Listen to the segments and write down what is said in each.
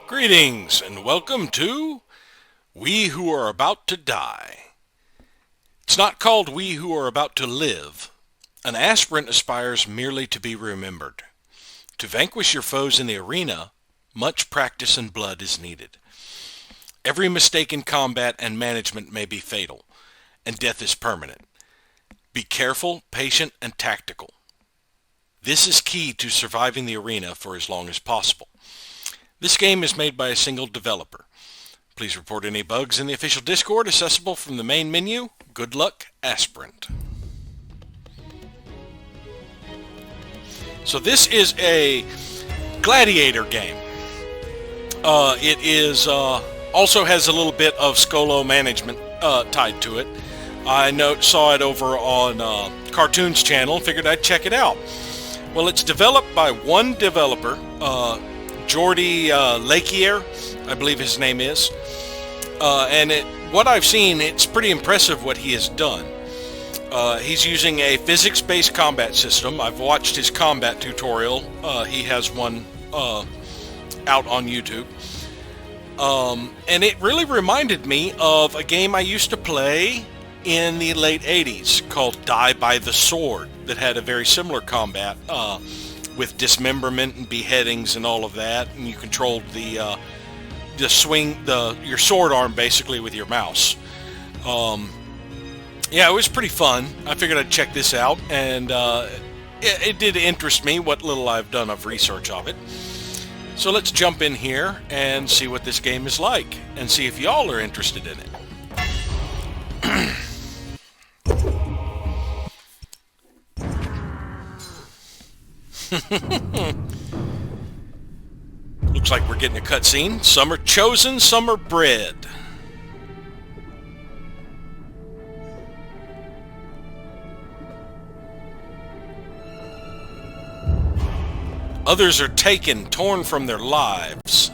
Greetings and welcome to We Who Are About to Die. It's not called We Who Are About to Live. An aspirant aspires merely to be remembered. To vanquish your foes in the arena, much practice and blood is needed. Every mistake in combat and management may be fatal, and death is permanent. Be careful, patient, and tactical. This is key to surviving the arena for as long as possible. This game is made by a single developer. Please report any bugs in the official Discord accessible from the main menu. Good luck, Aspirant. So this is a gladiator game. It is also has a little bit of Scolo management tied to it. I saw it over on Cartoon's channel and figured I'd check it out. Well, it's developed by one developer, Jordy Lakeire, I believe his name is. And what I've seen, it's pretty impressive what he has done. He's using a physics-based combat system. I've watched his combat tutorial. He has one out on YouTube. And it really reminded me of a game I used to play in the late 80s called Die by the Sword that had a very similar combat with dismemberment and beheadings and all of that, and you controlled your sword arm basically with your mouse. Yeah, it was pretty fun. I figured I'd check this out, and it did interest me what little I've done of research of it. So let's jump in here and see what this game is like, and see if y'all are interested in it. Looks like we're getting a cutscene. Some are chosen, some are bred. Others are taken, torn from their lives.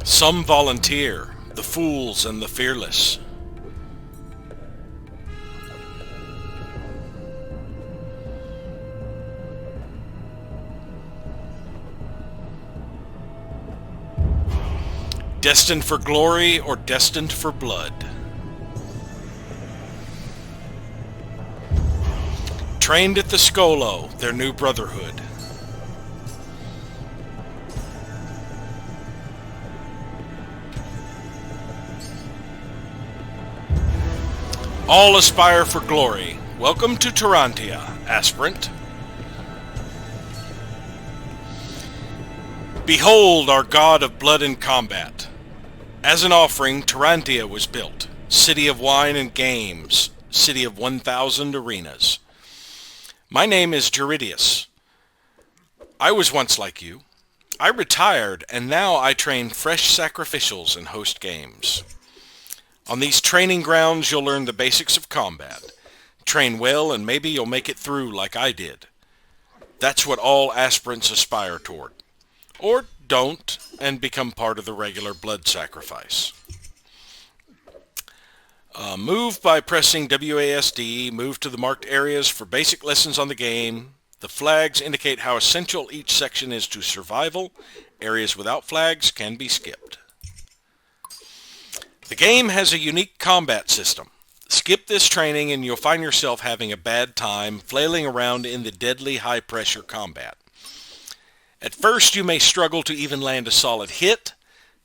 Some volunteer, the fools and the fearless. Destined for glory or destined for blood. Trained at the Scolo, their new brotherhood. All aspire for glory. Welcome to Tarantia, Aspirant. Behold our god of blood and combat. As an offering, Tarantia was built, city of wine and games, city of 1,000 arenas. My name is Juridius. I was once like you. I retired, and now I train fresh sacrificials and host games. On these training grounds, you'll learn the basics of combat. Train well, and maybe you'll make it through like I did. That's what all aspirants aspire toward. Or don't, and become part of the regular blood sacrifice. Move by pressing WASD. Move to the marked areas for basic lessons on the game. The flags indicate how essential each section is to survival. Areas without flags can be skipped. The game has a unique combat system. Skip this training and you'll find yourself having a bad time flailing around in the deadly high-pressure combat. At first, you may struggle to even land a solid hit.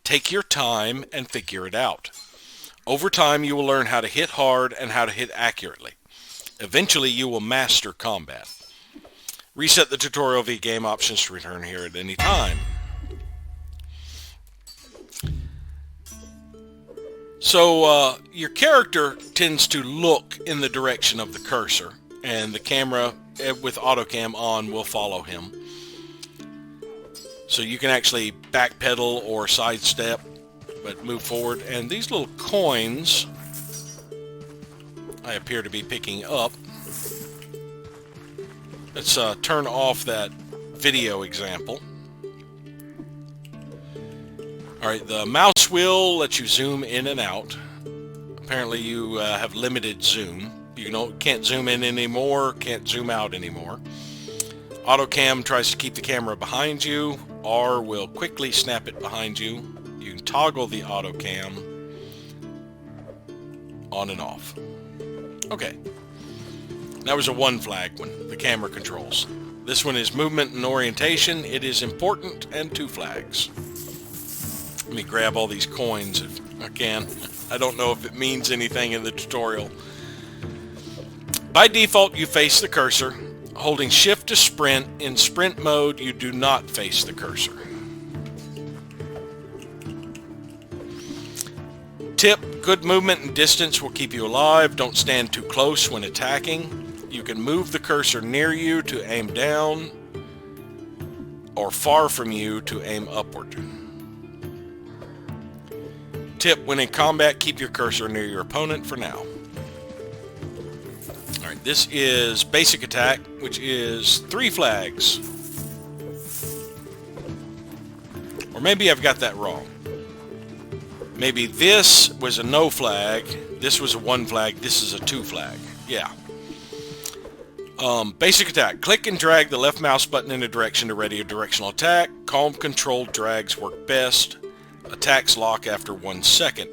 Take your time and figure it out. Over time, you will learn how to hit hard and how to hit accurately. Eventually, you will master combat. Reset the tutorial via game options to return here at any time. So, your character tends to look in the direction of the cursor, and the camera with autocam on will follow him. So you can actually backpedal or sidestep, but move forward. And these little coins I appear to be picking up. Let's turn off that video example. Alright, the mouse wheel lets you zoom in and out. Apparently you have limited zoom. You can't zoom in anymore, can't zoom out anymore. Auto cam tries to keep the camera behind you. R will quickly snap it behind you. You can toggle the auto cam on and off. Okay. That was a 1 flag one, the camera controls. This one is movement and orientation. It is important, and 2 flags. Let me grab all these coins if I can. I don't know if it means anything in the tutorial. By default, you face the cursor. Holding shift to sprint. In sprint mode, you do not face the cursor. Tip, good movement and distance will keep you alive. Don't stand too close when attacking. You can move the cursor near you to aim down, or far from you to aim upward. Tip, when in combat, keep your cursor near your opponent for now. Alright, this is basic attack, which is 3 flags. Or maybe I've got that wrong. Maybe this was a no flag, this was a 1 flag, this is a 2 flag. Yeah. Basic attack. Click and drag the left mouse button in a direction to ready a directional attack. Calm controlled drags work best. Attacks lock after 1 second.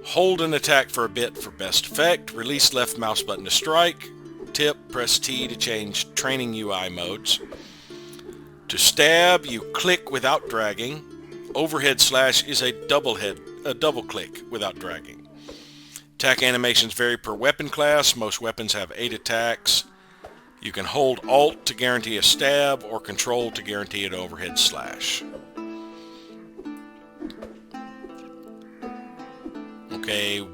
Hold an attack for a bit for best effect. Release left mouse button to strike. Tip, press T to change training UI modes. To stab, you click without dragging. Overhead slash is a double click without dragging. Attack animations vary per weapon class. Most weapons have 8 attacks. You can hold Alt to guarantee a stab or Control to guarantee an overhead slash. Okay,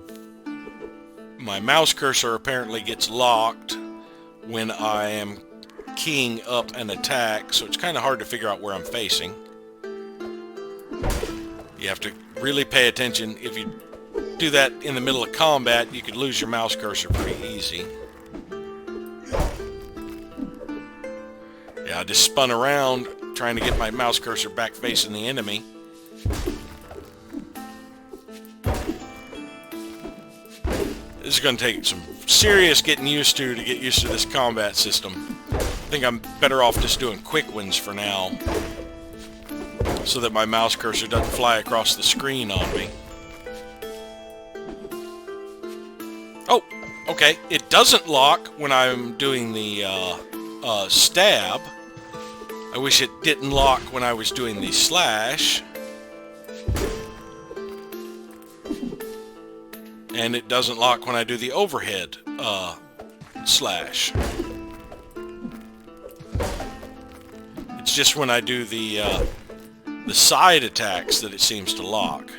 my mouse cursor apparently gets locked when I am keying up an attack, so it's kind of hard to figure out where I'm facing. You have to really pay attention. If you do that in the middle of combat, you could lose your mouse cursor pretty easy. Yeah, I just spun around trying to get my mouse cursor back facing the enemy. This is going to take some serious getting used to get used to this combat system. I think I'm better off just doing quick ones for now, so that my mouse cursor doesn't fly across the screen on me. Oh, okay. It doesn't lock when I'm doing the stab. I wish it didn't lock when I was doing the slash. And it doesn't lock when I do the overhead slash. It's just when I do the side attacks that it seems to lock.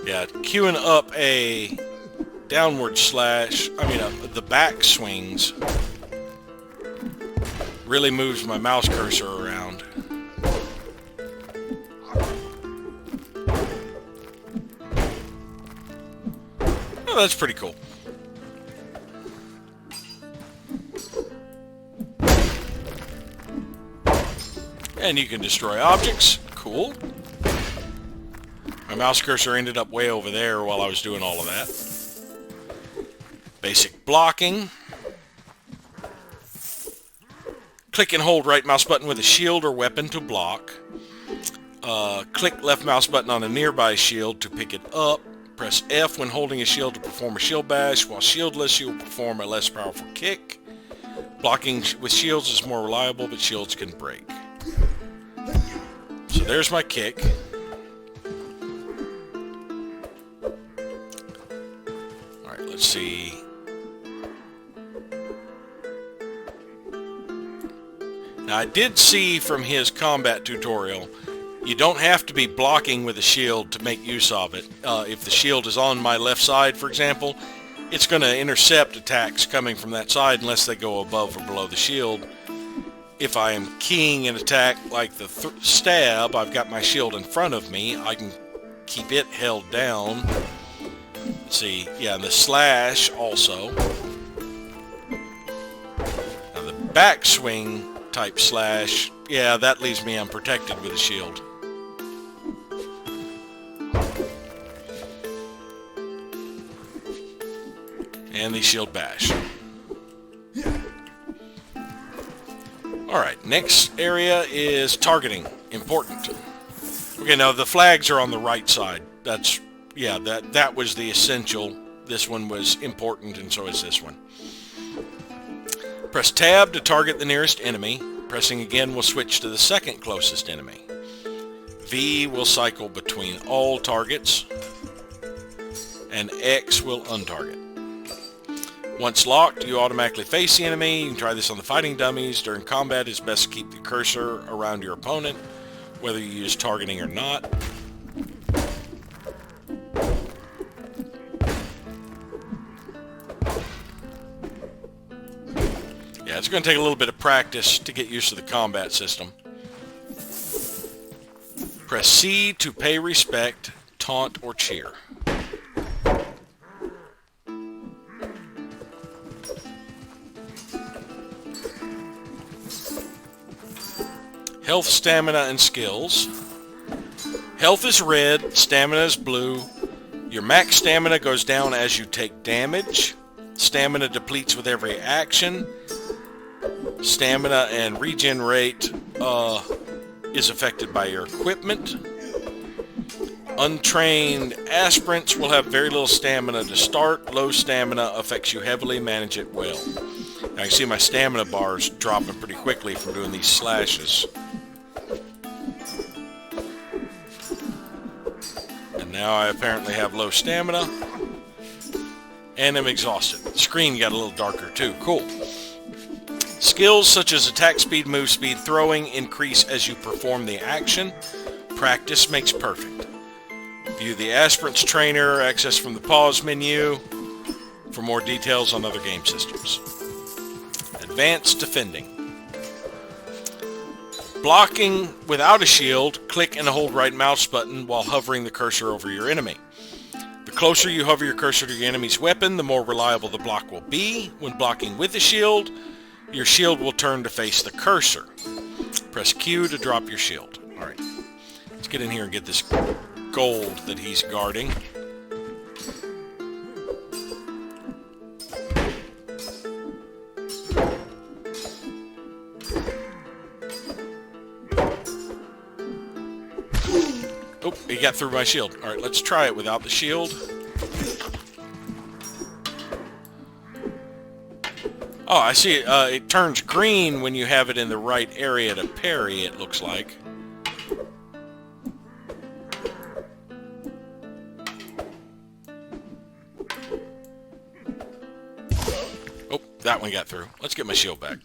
Yeah, queuing up a downward slash, the back swings really moves my mouse cursor around. Oh, that's pretty cool. And you can destroy objects. Cool. My mouse cursor ended up way over there while I was doing all of that. Basic blocking. Click and hold right mouse button with a shield or weapon to block. Click left mouse button on a nearby shield to pick it up. Press F when holding a shield to perform a shield bash. While shieldless, you will perform a less powerful kick. Blocking with shields is more reliable, but shields can break. So there's my kick. Alright, let's see. Now I did see from his combat tutorial, you don't have to be blocking with a shield to make use of it. If the shield is on my left side, for example, it's going to intercept attacks coming from that side unless they go above or below the shield. If I am keying an attack like the stab, I've got my shield in front of me. I can keep it held down. Let's see, yeah, and the slash also. Now backswing type slash, yeah, that leaves me unprotected with a shield. And the shield bash. Alright, next area is targeting. Important. Okay, now the flags are on the right side. That's, yeah, that was the essential. This one was important, and so is this one. Press tab to target the nearest enemy. Pressing again will switch to the second closest enemy. V will cycle between all targets, and X will untarget. Once locked, you automatically face the enemy. You can try this on the fighting dummies. During combat, it's best to keep the cursor around your opponent, whether you use targeting or not. Yeah, it's going to take a little bit of practice to get used to the combat system. Press C to pay respect, taunt, or cheer. Health, stamina, and skills. Health is red, stamina is blue. Your max stamina goes down as you take damage. Stamina depletes with every action. Stamina and regen rate is affected by your equipment. Untrained aspirants will have very little stamina to start. Low stamina affects you heavily. Manage it well. Now you can see my stamina bars dropping pretty quickly from doing these slashes. And now I apparently have low stamina. And I'm exhausted. The screen got a little darker too. Cool. Skills such as attack speed, move speed, throwing increase as you perform the action. Practice makes perfect. View the aspirant's trainer, access from the pause menu for more details on other game systems. Advanced defending. Blocking without a shield, click and hold right mouse button while hovering the cursor over your enemy. The closer you hover your cursor to your enemy's weapon, the more reliable the block will be. When blocking with a shield, your shield will turn to face the cursor. Press Q to drop your shield. Alright, let's get in here and get this gold that he's guarding. Oh, he got through my shield. Alright, let's try it without the shield. Oh, I see. It turns green when you have it in the right area to parry, it looks like. Oh, that one got through. Let's get my shield back.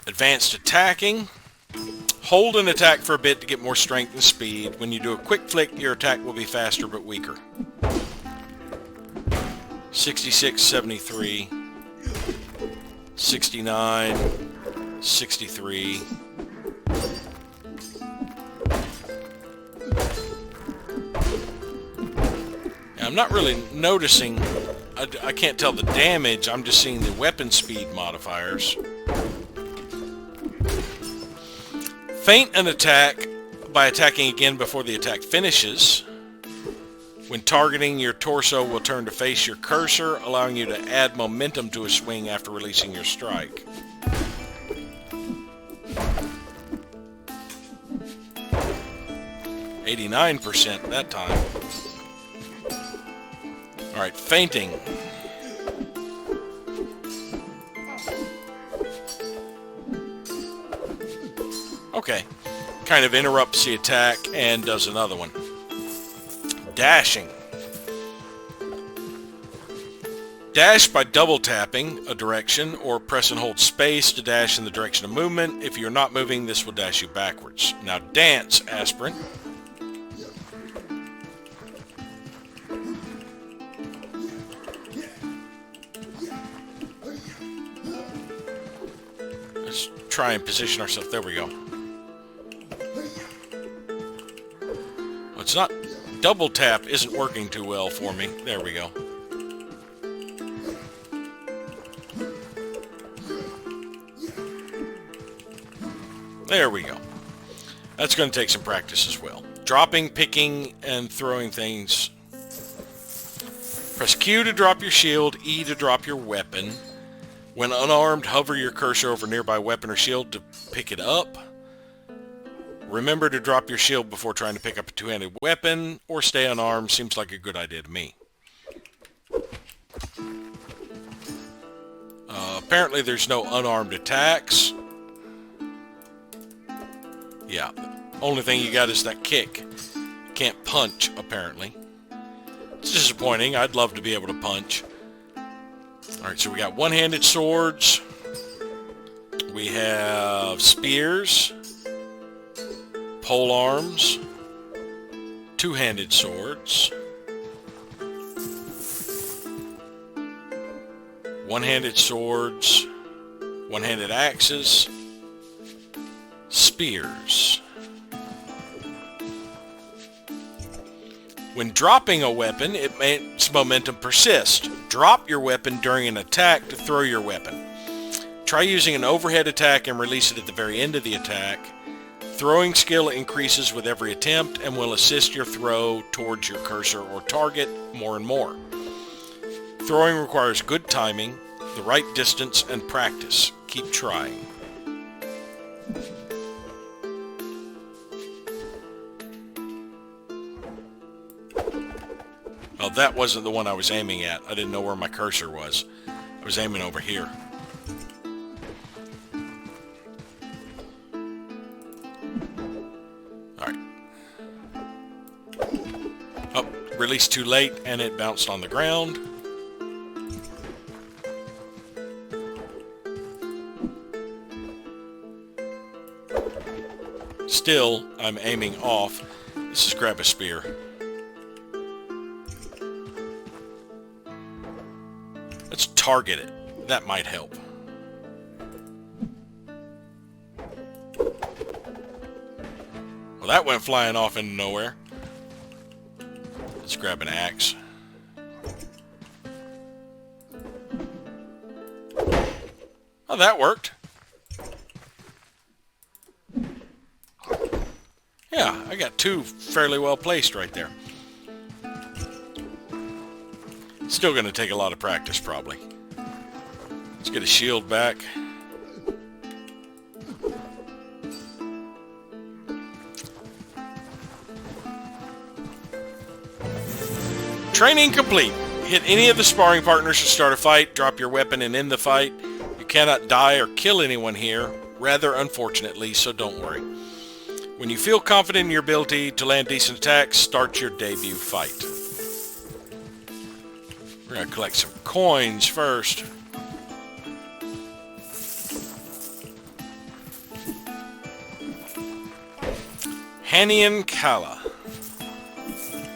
Advanced attacking. Hold an attack for a bit to get more strength and speed. When you do a quick flick, your attack will be faster but weaker. 66, 73, 69, 63. I'm not really noticing, I can't tell the damage, I'm just seeing the weapon speed modifiers. Feint an attack by attacking again before the attack finishes. When targeting, your torso will turn to face your cursor, allowing you to add momentum to a swing after releasing your strike. %89% that time. Alright, feinting. Okay. Kind of interrupts the attack and does another one. Dashing. Dash by double tapping a direction or press and hold space to dash in the direction of movement. If you're not moving, this will dash you backwards. Now dance, aspirant. Let's try and position ourselves. There we go. Well, it's not... Double tap isn't working too well for me. There we go. There we go. That's going to take some practice as well. Dropping, picking, and throwing things. Press Q to drop your shield, E to drop your weapon. When unarmed, hover your cursor over a nearby weapon or shield to pick it up. Remember to drop your shield before trying to pick up a two-handed weapon, or stay unarmed. Seems like a good idea to me. Apparently there's no unarmed attacks. Yeah, only thing you got is that kick. Can't punch, apparently. It's disappointing. I'd love to be able to punch. Alright, so we got one-handed swords. We have spears. Pole arms. Two-handed swords. One-handed swords. One-handed axes. Spears. When dropping a weapon, it makes momentum persist. Drop your weapon during an attack to throw your weapon. Try using an overhead attack and release it at the very end of the attack. Throwing skill increases with every attempt and will assist your throw towards your cursor or target more and more. Throwing requires good timing, the right distance, and practice. Keep trying. Oh, that wasn't the one I was aiming at. I didn't know where my cursor was. I was aiming over here. Alright. Oh, released too late and it bounced on the ground. Still, I'm aiming off. Let's just grab a spear. Let's target it. That might help. Well, that went flying off into nowhere. Let's grab an axe. Oh, that worked. Yeah, I got two fairly well placed right there. Still going to take a lot of practice, probably. Let's get a shield back. Training complete. Hit any of the sparring partners to start a fight. Drop your weapon and end the fight. You cannot die or kill anyone here. Rather unfortunately, so don't worry. When you feel confident in your ability to land decent attacks, start your debut fight. We're going to collect some coins first. Hanian Kala.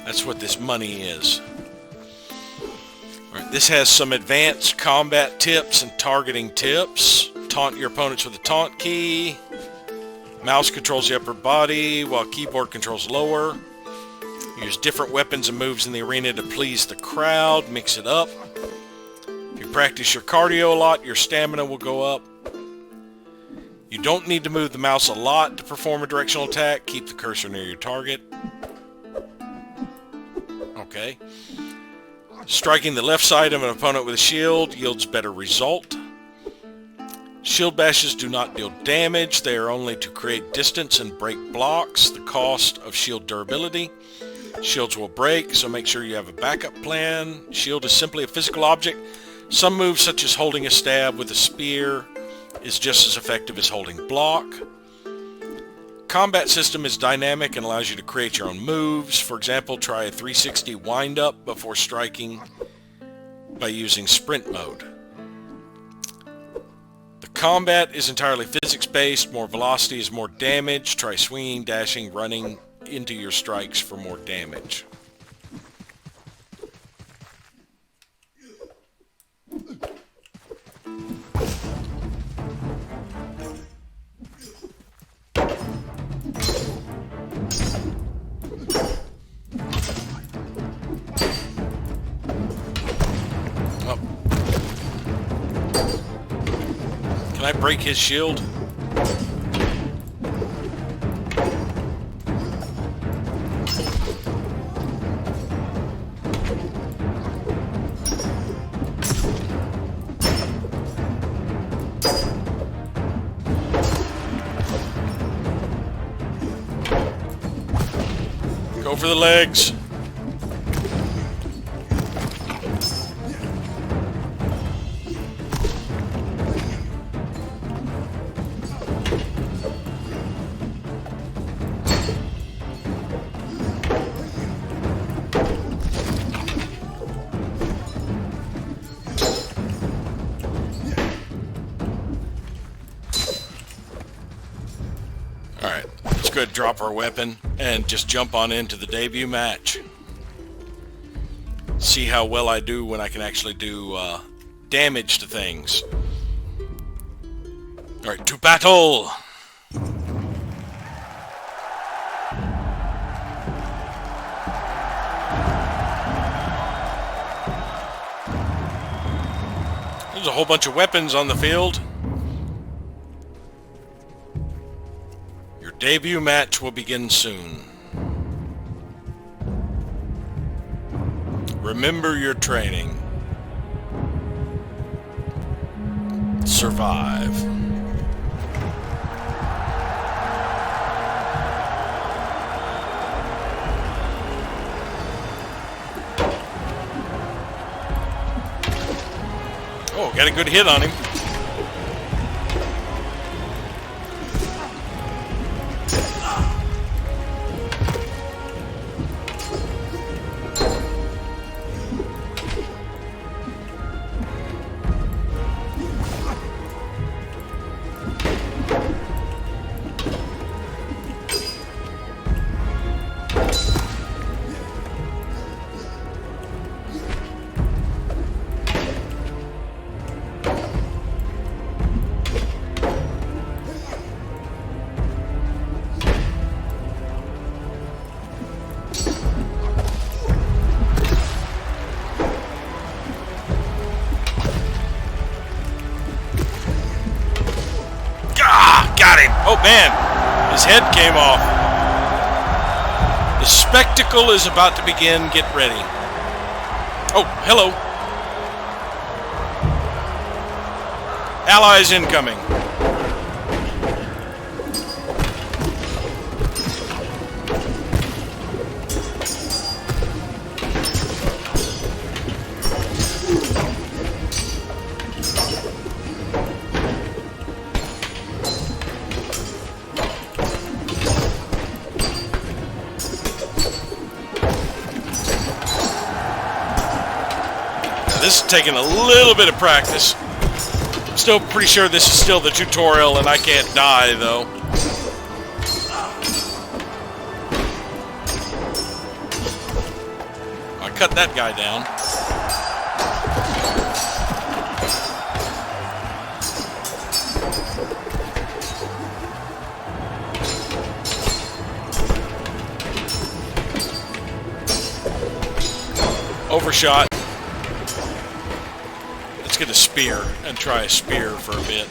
That's what this money is. All right, this has some advanced combat tips and targeting tips. Taunt your opponents with a taunt key. Mouse controls the upper body, while keyboard controls lower. Use different weapons and moves in the arena to please the crowd. Mix it up. If you practice your cardio a lot, your stamina will go up. You don't need to move the mouse a lot to perform a directional attack. Keep the cursor near your target. Okay. Striking the left side of an opponent with a shield yields better result. Shield bashes do not deal damage. They are only to create distance and break blocks. The cost of shield durability. Shields will break, so make sure you have a backup plan. Shield is simply a physical object. Some moves, such as holding a stab with a spear, is just as effective as holding block. Combat system is dynamic and allows you to create your own moves. For example, try a 360 wind-up before striking by using sprint mode. The combat is entirely physics-based. More velocity is more damage. Try swinging, dashing, running into your strikes for more damage. Oh. Can I break his shield? Go for the legs. Alright, let's go ahead and drop our weapon and just jump on into the debut match. See how well I do when I can actually do damage to things. Alright, to battle! There's a whole bunch of weapons on the field. Your debut match will begin soon. Remember your training. Survive. Oh, got a good hit on him. Oh man, his head came off. The spectacle is about to begin. Get ready. Oh, hello. Allies incoming. This is taking a little bit of practice. Still pretty sure this is still the tutorial and I can't die though. I cut that guy down. Overshot. Let's get a spear and try a spear for a bit.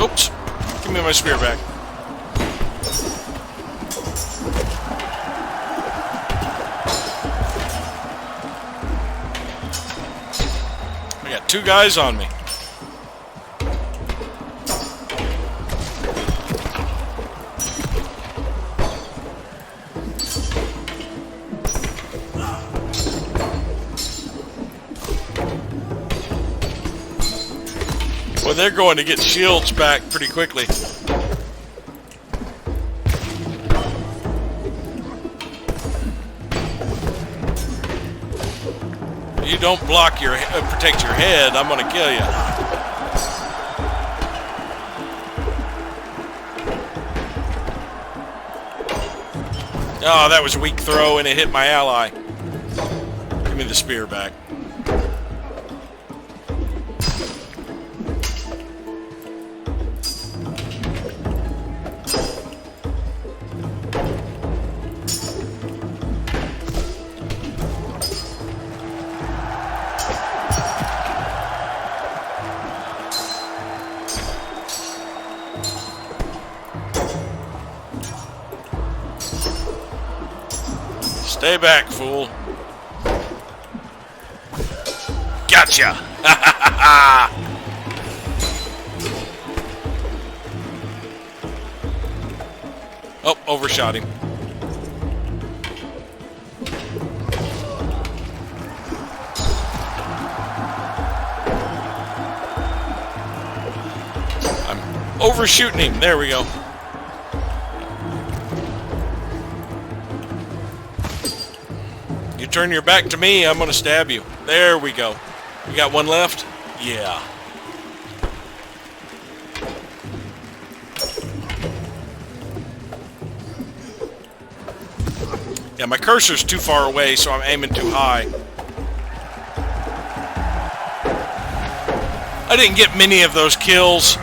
Oops. Give me my spear back. I got two guys on me. Well, they're going to get shields back pretty quickly. You don't block your, protect your head, I'm gonna kill you. Oh, that was a weak throw and it hit my ally. Give me the spear back. Stay back, fool. Gotcha! Oh, overshot him. I'm overshooting him. There we go. You turn your back to me, I'm going to stab you. There we go. You got one left? Yeah. Yeah, my cursor's too far away, so I'm aiming too high. I didn't get many of those kills.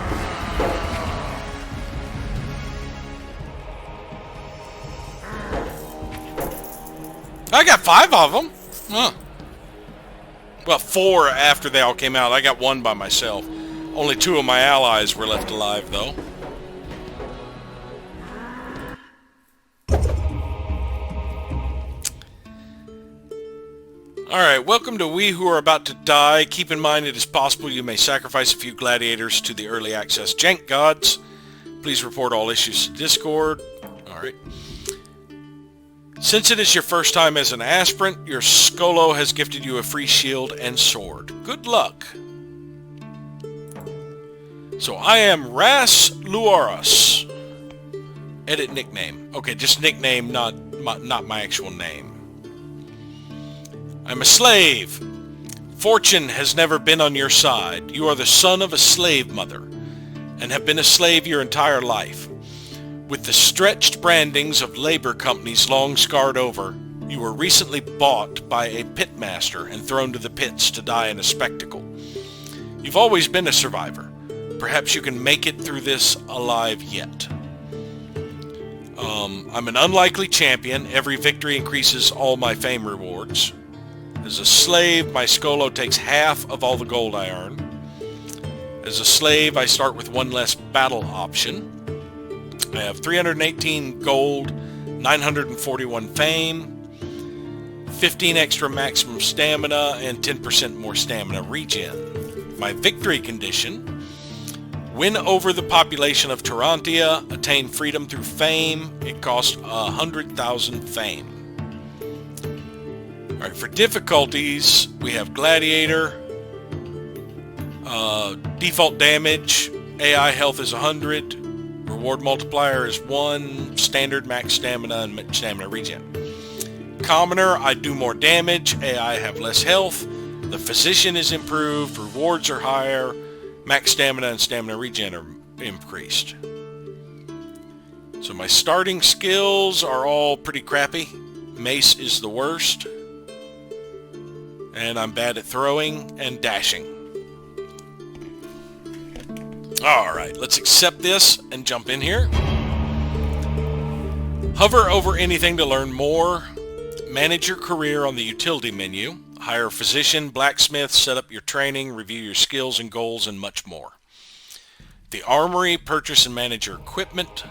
I got 5 of them. Huh. Well, 4 after they all came out. I got 1 by myself. Only 2 of my allies were left alive, though. Alright, welcome to We Who Are About to Die. Keep in mind it is possible you may sacrifice a few gladiators to the early access jank gods. Please report all issues to Discord. Alright. Since it is your first time as an aspirant, your Skolo has gifted you a free shield and sword. Good luck. So I am Ras Luaris. Edit nickname. Okay, just nickname, not my actual name. I'm a slave. Fortune has never been on your side. You are the son of a slave mother and have been a slave your entire life. With the stretched brandings of labor companies long scarred over, you were recently bought by a pitmaster and thrown to the pits to die in a spectacle. You've always been a survivor. Perhaps you can make it through this alive yet. I'm an unlikely champion. Every victory increases all my fame rewards. As a slave, my Skolo takes half of all the gold I earn. As a slave, I start with 1 less battle option. I have 318 gold, 941 fame, 15 extra maximum stamina, and 10% more stamina regen. My victory condition: win over the population of Tarantia, attain freedom through fame. It costs 100,000 fame. Alright, for difficulties, we have Gladiator, default damage, AI health is 100, reward multiplier is 1, standard max stamina and stamina regen. Commoner, I do more damage, AI have less health, the physician is improved, rewards are higher, max stamina and stamina regen are increased. So my starting skills are all pretty crappy. Mace is the worst. And I'm bad at throwing and dashing. Alright, let's accept this and jump in here. Hover over anything to learn more. Manage your career on the utility menu. Hire a physician, blacksmith, set up your training, review your skills and goals, and much more. The armory, purchase and manage your equipment.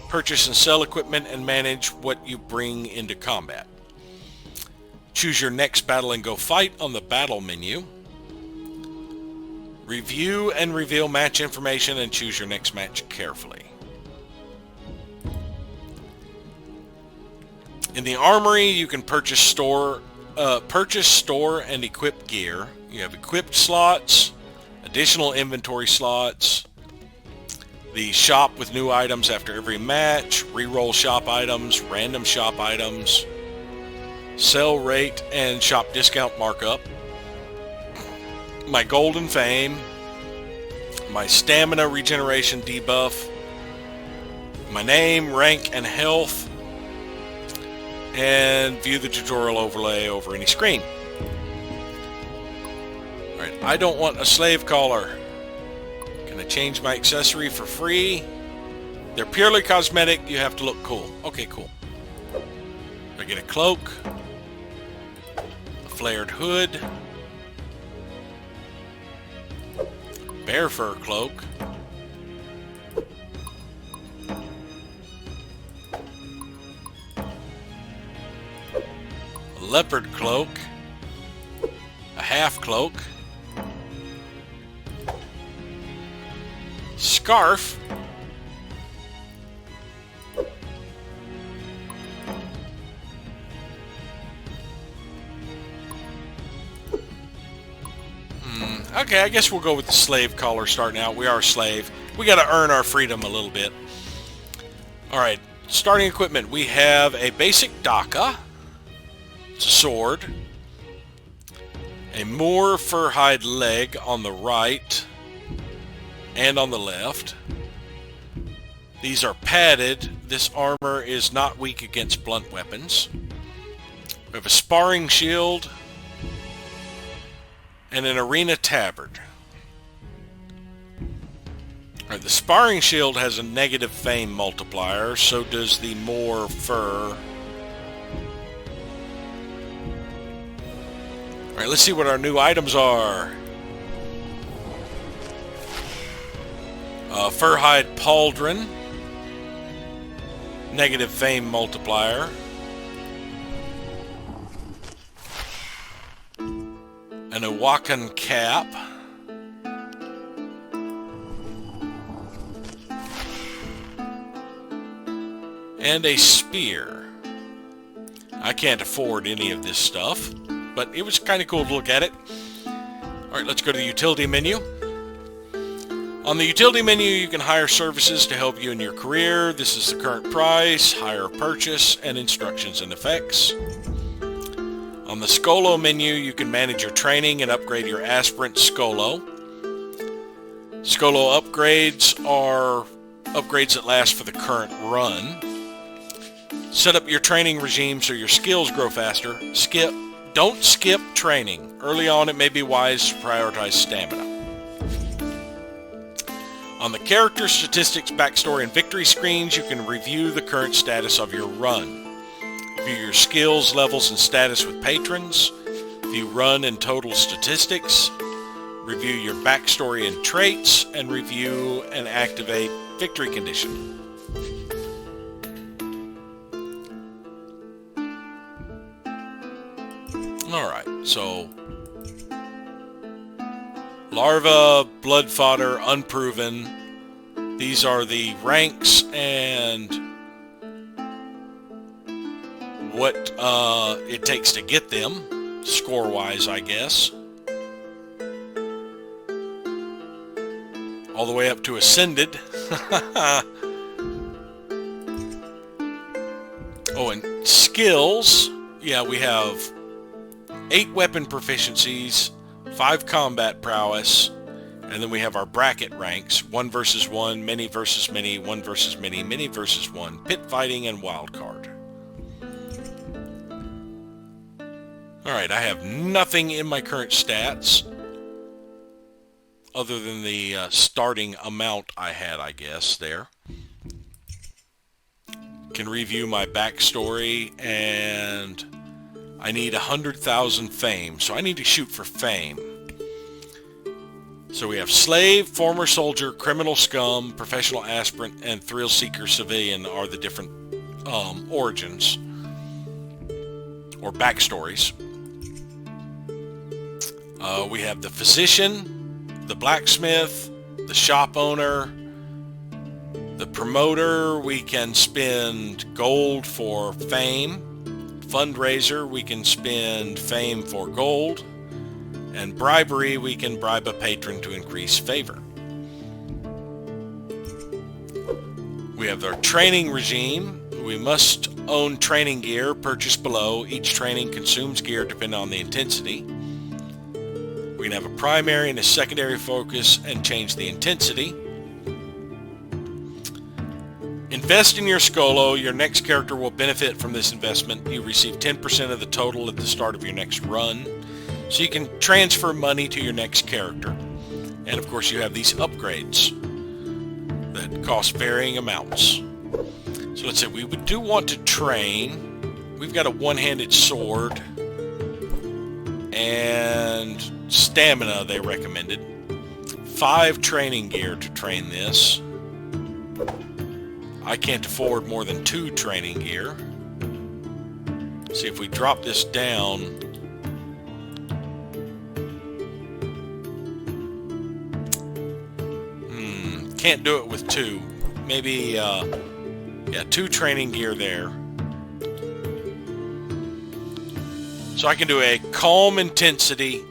Purchase and sell equipment and manage what you bring into combat. Choose your next battle and go fight on the battle menu. Review and reveal match information and choose your next match carefully. In the armory, you can purchase, store, and equip gear. You have equipped slots, additional inventory slots, the shop with new items after every match, reroll shop items, random shop items, sell rate and shop discount markup, my golden fame, my stamina regeneration debuff, my name, rank, and health, and view the tutorial overlay over any screen. Alright, I don't want a slave collar. Can I change my accessory for free? They're purely cosmetic, you have to look cool. Okay, cool. I get a cloak, a flared hood, bear fur cloak, leopard cloak, a half cloak, scarf, okay, I guess we'll go with the slave collar starting out. We are a slave. We got to earn our freedom a little bit. Alright, starting equipment. We have a basic daka. It's a sword. A Moor fur hide leg on the right and on the left. These are padded. This armor is not weak against blunt weapons. We have a sparring shield and an arena tabard. Alright, the sparring shield has a negative fame multiplier, so does the Moor fur. Alright, let's see what our new items are. Fur hide pauldron, negative fame multiplier. An Awakan cap. And a spear. I can't afford any of this stuff, but it was kind of cool to look at it. Alright, let's go to the utility menu. On the utility menu, you can hire services to help you in your career. This is the current price, hire purchase, and instructions and effects. On the Skolo menu, you can manage your training and upgrade your aspirant Skolo. Skolo upgrades are upgrades that last for the current run. Set up your training regime so your skills grow faster. Don't skip training. Early on, it may be wise to prioritize stamina. On the character statistics, backstory, and victory screens, you can review the current status of your run. View your skills, levels, and status with patrons. View run and total statistics. Review your backstory and traits, and review and activate victory condition. Alright, so larva, blood fodder, unproven. These are the ranks and what it takes to get them, score-wise, I guess. All the way up to Ascended. Oh, and skills. Yeah, we have 8 weapon proficiencies, 5 combat prowess, and then we have our bracket ranks: 1 versus 1, many versus many, 1 versus many, many versus 1, pit fighting, and wild card. Alright, I have nothing in my current stats other than the starting amount I had, I guess, there. Can review my backstory, and I need 100,000 fame, so I need to shoot for fame. So we have slave, former soldier, criminal scum, professional aspirant, and thrill seeker civilian are the different origins or backstories. We have the physician, the blacksmith, the shop owner, the promoter. We can spend gold for fame. Fundraiser, we can spend fame for gold. And bribery, we can bribe a patron to increase favor. We have our training regime. We must own training gear purchased below. Each training consumes gear depending on the intensity. We can have a primary and a secondary focus and change the intensity. Invest in your Skolo. Your next character will benefit from this investment. You receive 10% of the total at the start of your next run. So you can transfer money to your next character. And of course you have these upgrades that cost varying amounts. So let's say we do want to train. We've got a one-handed sword and stamina they recommended. 5 training gear to train this. I can't afford more than 2 training gear. See if we drop this down. Can't do it with 2. Maybe, yeah, 2 training gear there. So I can do a calm intensity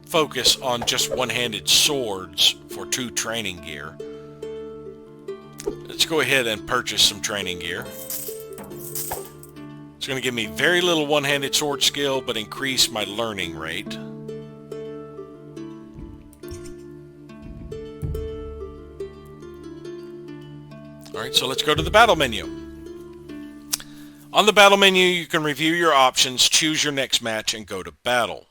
focus on just one-handed swords for 2 training gear. Let's go ahead and purchase some training gear. It's going to give me very little one-handed sword skill, but increase my learning rate. Alright, so let's go to the battle menu. On the battle menu, you can review your options, choose your next match, and go to battle.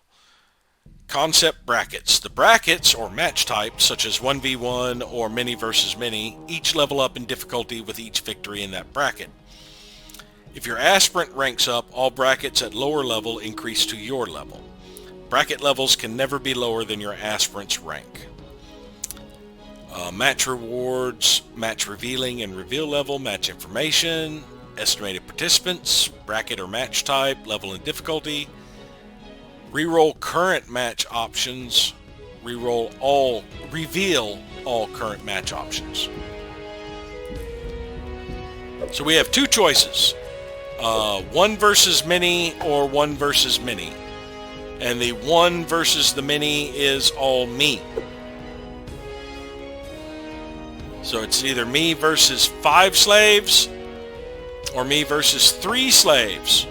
Concept brackets. The brackets, or match types, such as 1v1 or mini versus mini, each level up in difficulty with each victory in that bracket. If your aspirant ranks up, all brackets at lower level increase to your level. Bracket levels can never be lower than your aspirant's rank. Match rewards, match revealing and reveal level, match information, estimated participants, bracket or match type, level and difficulty, reroll current match options, reveal all current match options. So we have 2 choices, 1 versus mini or 1 versus mini, and the 1 versus the mini is all me. So it's either me versus 5 slaves or me versus 3 slaves.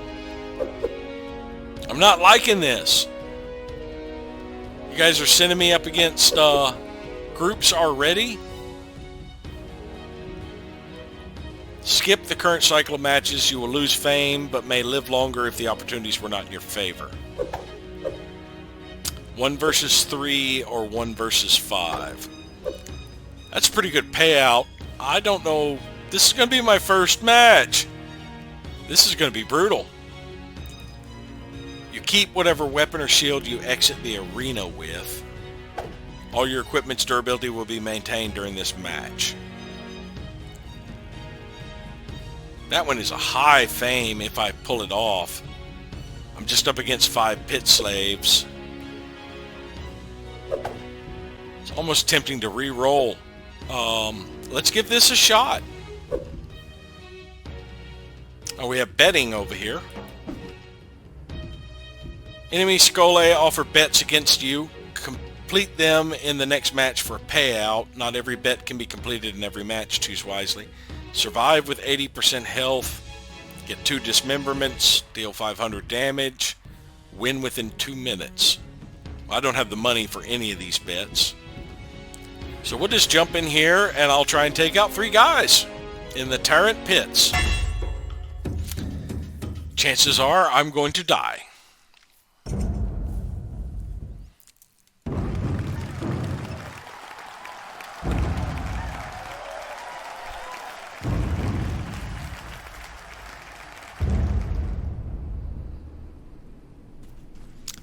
I'm not liking this. You guys are sending me up against groups already. Skip the current cycle of matches. You will lose fame, but may live longer if the opportunities were not in your favor. 1 versus 3 or 1 versus 5. That's a pretty good payout. I don't know. This is going to be my first match. This is going to be brutal. You keep whatever weapon or shield you exit the arena with. All your equipment's durability will be maintained during this match. That one is a high fame if I pull it off. I'm just up against 5 pit slaves. It's almost tempting to re-roll. Let's give this a shot. Oh, we have betting over here. Enemy Skole offer bets against you. Complete them in the next match for a payout. Not every bet can be completed in every match. Choose wisely. Survive with 80% health. Get 2 dismemberments. Deal 500 damage. Win within 2 minutes. I don't have the money for any of these bets. So we'll just jump in here and I'll try and take out 3 guys in the Tyrant Pits. Chances are I'm going to die.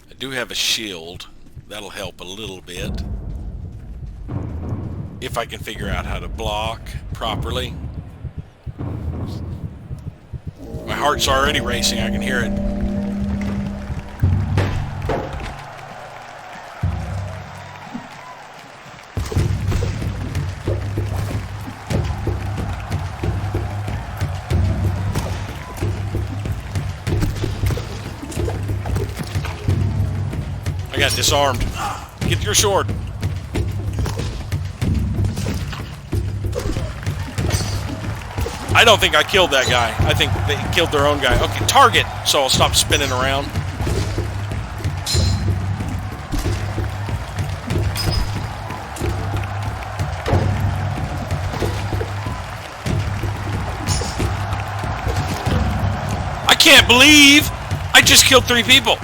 I do have a shield. That'll help a little bit. If I can figure out how to block properly. My heart's already racing, I can hear it. I got disarmed. Get your sword. I don't think I killed that guy. I think they killed their own guy. Okay, target. So I'll stop spinning around. I can't believe I just killed 3 people.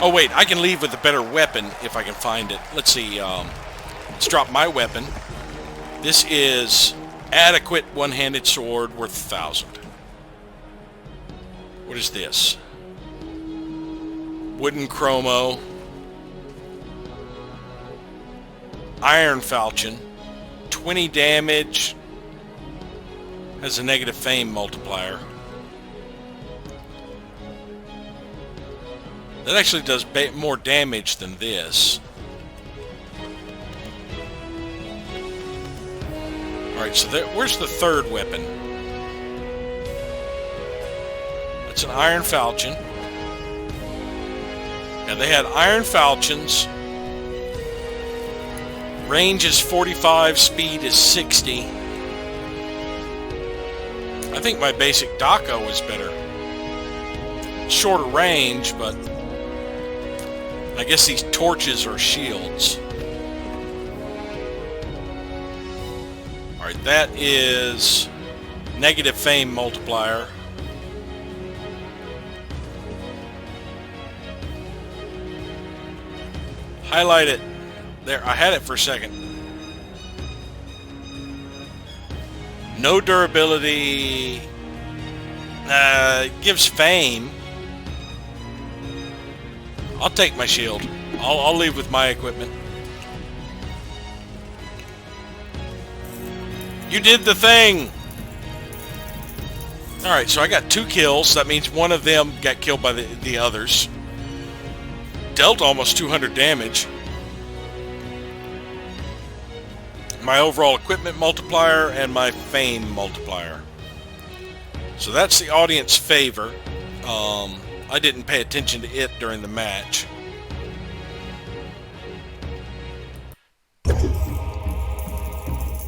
Oh wait, I can leave with a better weapon if I can find it. Let's see. Let's drop my weapon. This is adequate one-handed sword worth 1,000. What is this? Wooden chromo. Iron falchion. 20 damage. Has a negative fame multiplier. That actually does more damage than this. Alright, so where's the third weapon? That's an iron falchion. Yeah, they had iron falchions. Range is 45, speed is 60. I think my basic Daka was better. Shorter range, but I guess these torches are shields. Alright, that is negative fame multiplier. Highlight it. There, I had it for a second. No durability. Gives fame. I'll take my shield. I'll leave with my equipment. You did the thing! Alright, so I got 2 kills. That means one of them got killed by the others. Dealt almost 200 damage. My overall equipment multiplier and my fame multiplier. So that's the audience favor. I didn't pay attention to it during the match.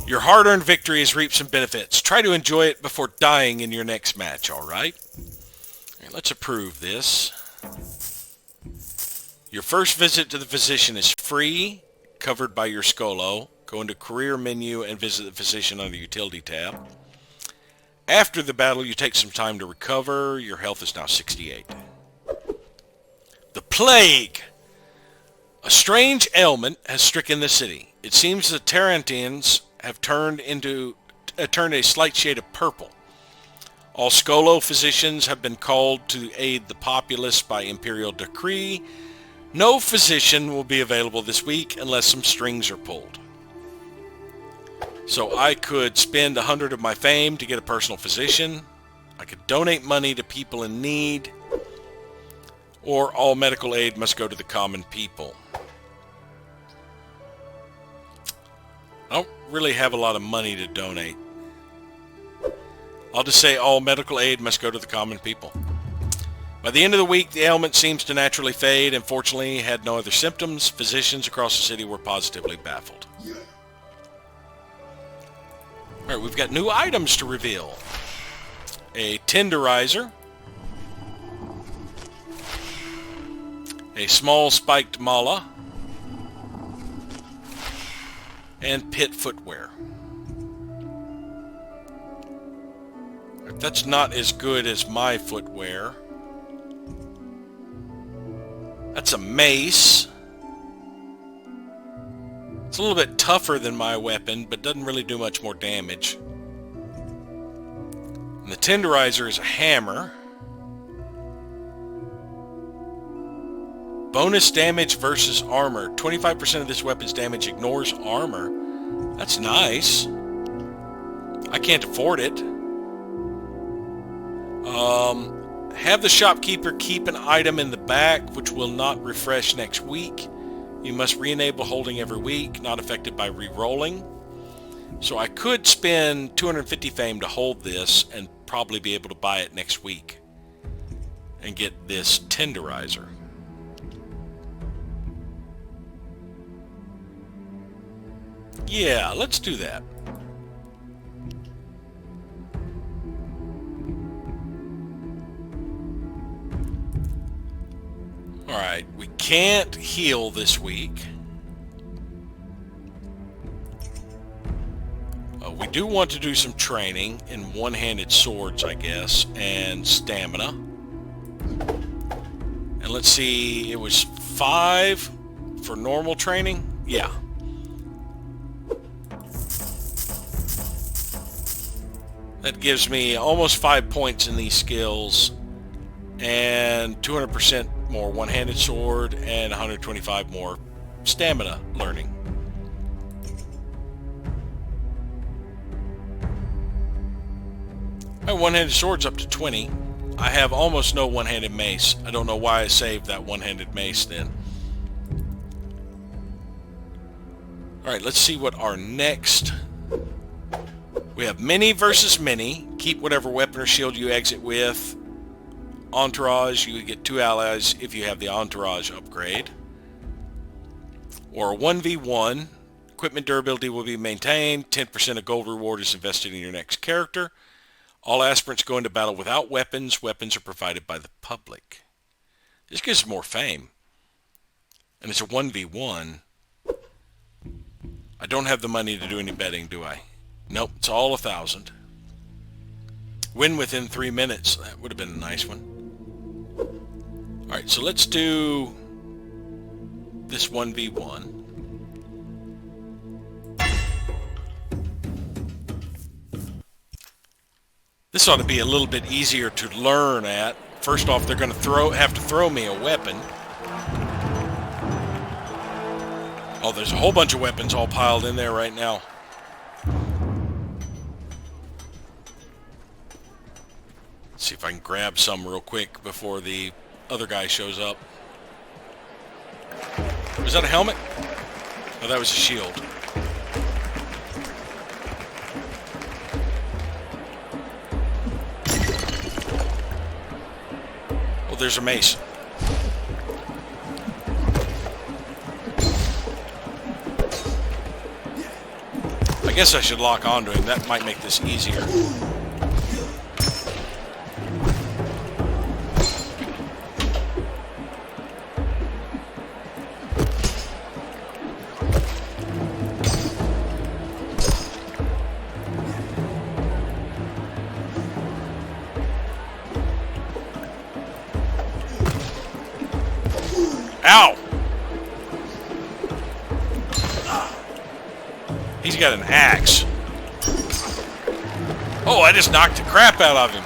Your hard-earned victory has reaped some benefits. Try to enjoy it before dying in your next match, alright? Let's approve this. Your first visit to the physician is free, covered by your Skolo. Go into career menu and visit the physician on the utility tab. After the battle, you take some time to recover. Your health is now 68. The plague! A strange ailment has stricken the city. It seems the Tarantians have turned a slight shade of purple. All Skolo physicians have been called to aid the populace by imperial decree. No physician will be available this week unless some strings are pulled. So I could spend 100 of my fame to get a personal physician. I could donate money to people in need. Or all medical aid must go to the common people. I don't really have a lot of money to donate. I'll just say all medical aid must go to the common people. By the end of the week, the ailment seems to naturally fade, and fortunately had no other symptoms. Physicians across the city were positively baffled. Alright, we've got new items to reveal. A tenderizer. A small spiked mala. And pit footwear. That's not as good as my footwear. That's a mace. It's a little bit tougher than my weapon, but doesn't really do much more damage. And the tenderizer is a hammer. Bonus damage versus armor. 25% of this weapon's damage ignores armor. That's nice. I can't afford it. Have the shopkeeper keep an item in the back which will not refresh next week. You must re-enable holding every week, not affected by re-rolling. So I could spend 250 fame to hold this and probably be able to buy it next week and get this tenderizer. Yeah, let's do that. Alright, we can't heal this week. We do want to do some training in one-handed swords, I guess, and stamina. And let's see, it was 5 for normal training? Yeah. That gives me almost 5 points in these skills and 200% more one-handed sword and 125 more stamina learning. My one-handed sword's up to 20. I have almost no one-handed mace. I don't know why I saved that one-handed mace then. Alright, let's see what our next... We have mini versus mini. Keep whatever weapon or shield you exit with. Entourage, you get 2 allies if you have the entourage upgrade. Or 1v1. Equipment durability will be maintained. 10% of gold reward is invested in your next character. All aspirants go into battle without weapons. Weapons are provided by the public. This gives more fame. And it's a 1v1. I don't have the money to do any betting, do I? Nope, it's all 1,000. Win within 3 minutes. That would have been a nice one. Alright, so let's do this 1v1. This ought to be a little bit easier to learn at. First off, they're going to have to throw me a weapon. Oh, there's a whole bunch of weapons all piled in there right now. Let's see if I can grab some real quick before the other guy shows up. Was that a helmet? Oh, that was a shield. Oh, there's a mace. I guess I should lock onto him. That might make this easier. Ow! He's got an axe. Oh, I just knocked the crap out of him.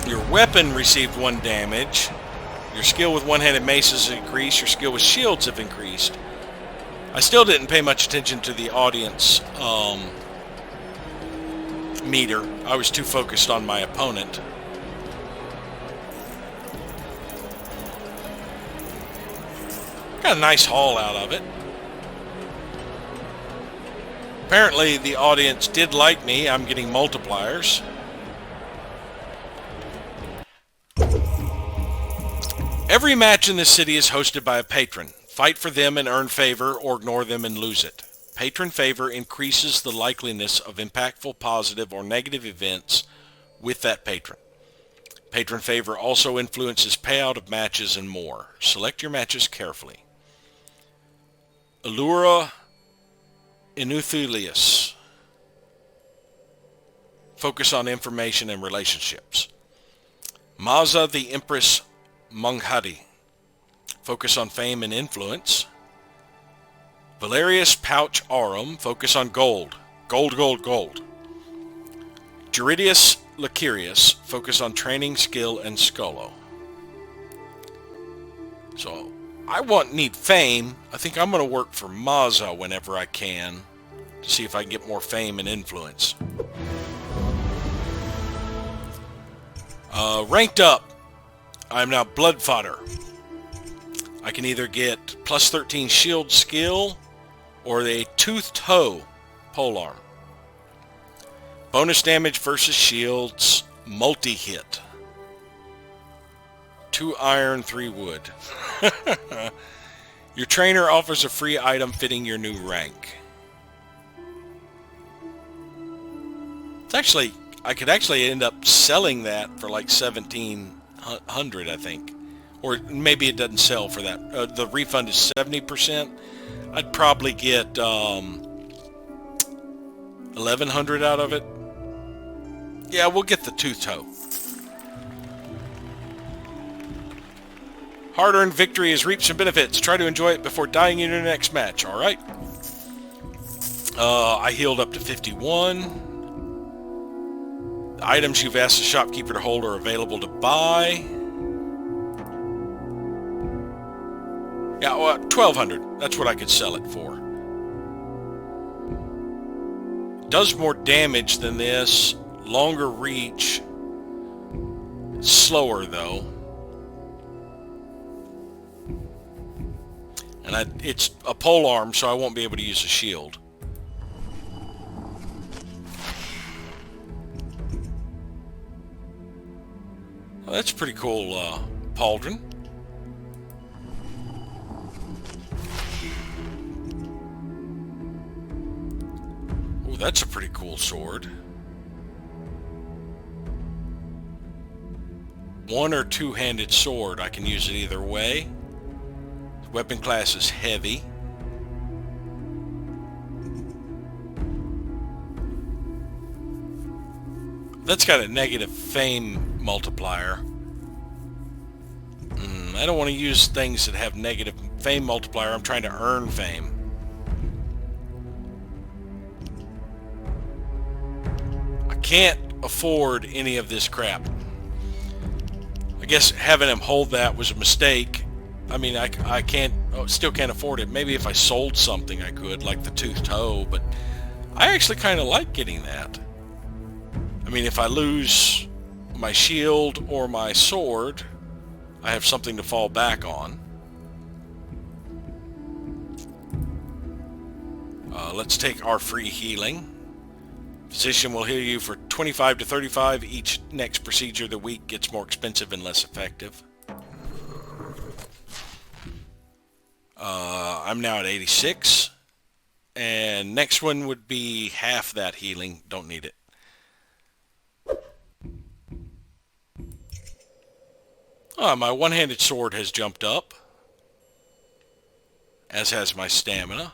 Your weapon received 1 damage. Your skill with one-handed maces increased. Your skill with shields have increased. I still didn't pay much attention to the audience meter. I was too focused on my opponent. Got a nice haul out of it. Apparently the audience did like me. I'm getting multipliers. Every match in this city is hosted by a patron. Fight for them and earn favor, or ignore them and lose it. Patron favor increases the likeliness of impactful positive or negative events with that patron. Patron favor also influences payout of matches and more. Select your matches carefully. Allura Inuthilius. Focus on information and relationships. Maza the Empress Monghadi. Focus on fame and influence. Valerius Pouch Aurum. Focus on gold. Gold, gold, gold. Jordy Lakeire. Focus on training, skill, and skolo. So, I need fame. I think I'm going to work for Maza whenever I can to see if I can get more fame and influence. Ranked up. I'm now blood fodder. I can either get plus 13 shield skill or a toothed hoe polearm. Bonus damage versus shields, multi-hit. 2 iron, 3 wood. Your trainer offers a free item fitting your new rank. It's actually, I could actually end up selling that for like 1,700, I think. Or maybe it doesn't sell for that. The refund is 70%. I'd probably get 1,100 out of it. Yeah, we'll get the tooth toe. Hard-earned victory has reaped some benefits. Try to enjoy it before dying in your next match, alright? I healed up to 51. The items you've asked the shopkeeper to hold are available to buy. Yeah, well, 1,200. That's what I could sell it for. Does more damage than this. Longer reach. Slower though. And it's a pole arm, so I won't be able to use a shield. Well, that's pretty cool, pauldron. Oh, that's a pretty cool sword. One or two-handed sword. I can use it either way. Weapon class is heavy. That's got a negative fame multiplier. I don't want to use things that have negative fame multiplier. I'm trying to earn fame. I can't afford any of this crap. I guess having him hold that was a mistake. I mean, I can't, still can't afford it. Maybe if I sold something I could, like the toothed toe, but I actually kind of like getting that. I mean, if I lose my shield or my sword, I have something to fall back on. Let's take our free healing. Physician will heal you for 25 to 35. Each next procedure of the week gets more expensive and less effective. I'm now at 86. And next one would be half that healing. Don't need it. My one-handed sword has jumped up, as has my stamina.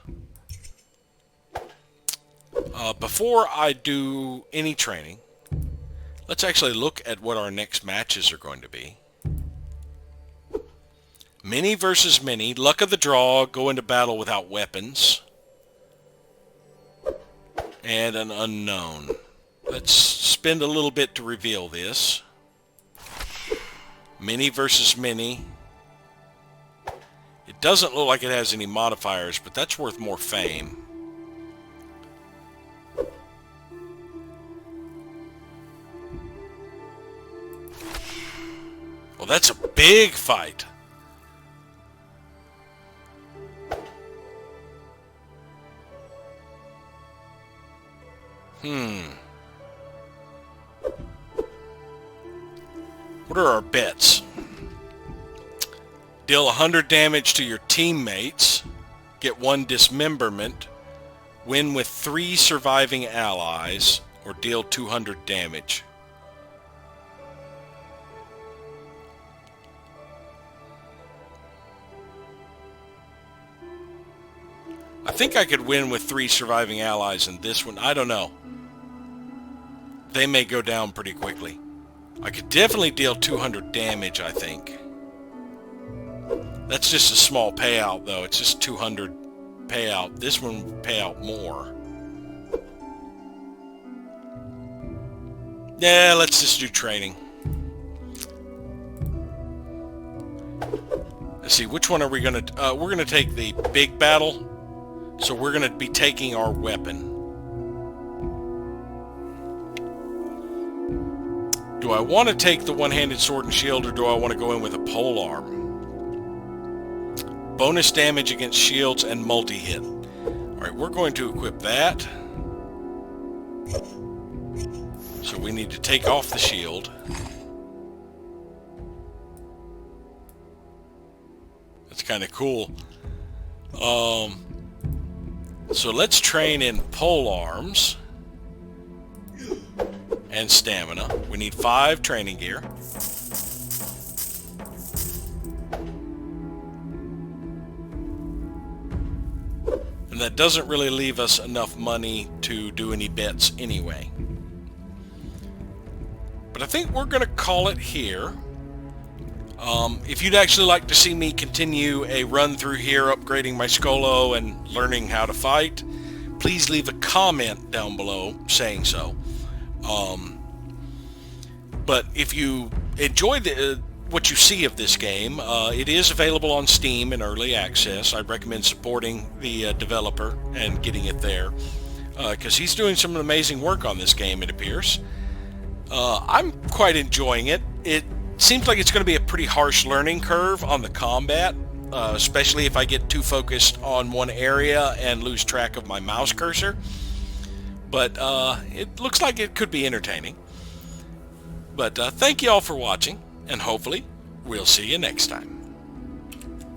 Before I do any training, let's actually look at what our next matches are going to be. Mini versus mini, luck of the draw, go into battle without weapons, and an unknown. Let's spend a little bit to reveal this. Mini versus mini. It doesn't look like it has any modifiers, but that's worth more fame. Well, that's a big fight. What are our bets? Deal 100 damage to your teammates, get 1 dismemberment, win with 3 surviving allies, or deal 200 damage. I think I could win with 3 surviving allies in this one. I don't know. They may go down pretty quickly. I could definitely deal 200 damage, I think. That's just a small payout, though. It's just 200 payout. This one would pay out more. Yeah, let's just do training. Let's see, which one are we going to... we're going to take the big battle. So we're going to be taking our weapon. Do I want to take the one-handed sword and shield, or do I want to go in with a pole arm? Bonus damage against shields and multi-hit. Alright, we're going to equip that. So we need to take off the shield. That's kind of cool. So let's train in pole arms and stamina. We need 5 training gear. And that doesn't really leave us enough money to do any bets anyway. But I think we're going to call it here. If you'd actually like to see me continue a run through here, upgrading my Skolo and learning how to fight, please leave a comment down below saying so. But if you enjoy what you see of this game, it is available on Steam in early access. I'd recommend supporting the developer and getting it there. because he's doing some amazing work on this game, it appears. I'm quite enjoying it. It seems like it's going to be a pretty harsh learning curve on the combat, especially if I get too focused on one area and lose track of my mouse cursor. But it looks like it could be entertaining. But thank you all for watching, and hopefully we'll see you next time.